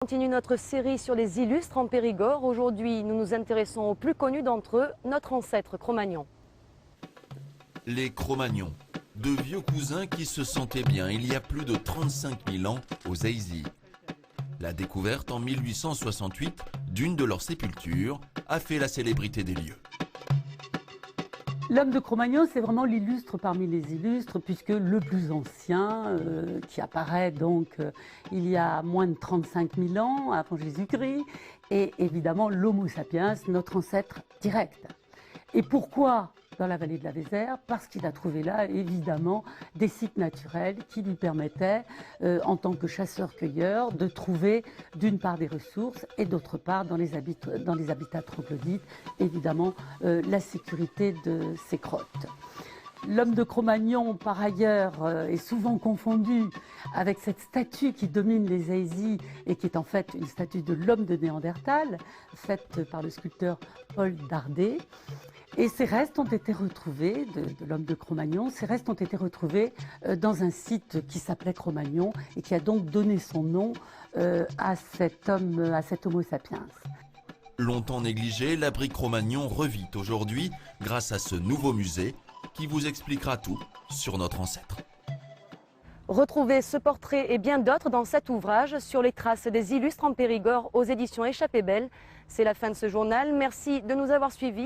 On continue notre série sur les illustres en Périgord. Aujourd'hui, nous nous intéressons aux plus connus d'entre eux, notre ancêtre Cro-Magnon. Les Cro-Magnons, de vieux cousins qui se sentaient bien il y a plus de 35 000 ans aux Aisy. La découverte en 1868 d'une de leurs sépultures a fait la célébrité des lieux. L'homme de Cro-Magnon, c'est vraiment l'illustre parmi les illustres, puisque le plus ancien, qui apparaît donc il y a moins de 35 000 ans avant Jésus-Christ, est évidemment l'Homo sapiens, notre ancêtre direct. Et pourquoi dans la vallée de la Vézère? Parce qu'il a trouvé là, évidemment, des sites naturels qui lui permettaient, en tant que chasseur-cueilleur, de trouver d'une part des ressources et d'autre part, dans les habitats troglodytes, évidemment, la sécurité de ses grottes. L'homme de Cro-Magnon, par ailleurs, est souvent confondu avec cette statue qui domine les Aisy et qui est en fait une statue de l'homme de Néandertal, faite par le sculpteur Paul Dardet. Et ces restes ont été retrouvés, de l'homme de Cro-Magnon, ces restes ont été retrouvés dans un site qui s'appelait Cro-Magnon et qui a donc donné son nom à cet Homo sapiens. Longtemps négligé, l'abri Cro-Magnon revit aujourd'hui grâce à ce nouveau musée qui vous expliquera tout sur notre ancêtre. Retrouvez ce portrait et bien d'autres dans cet ouvrage sur les traces des illustres en Périgord aux éditions Échappée Belle. C'est la fin de ce journal. Merci de nous avoir suivis.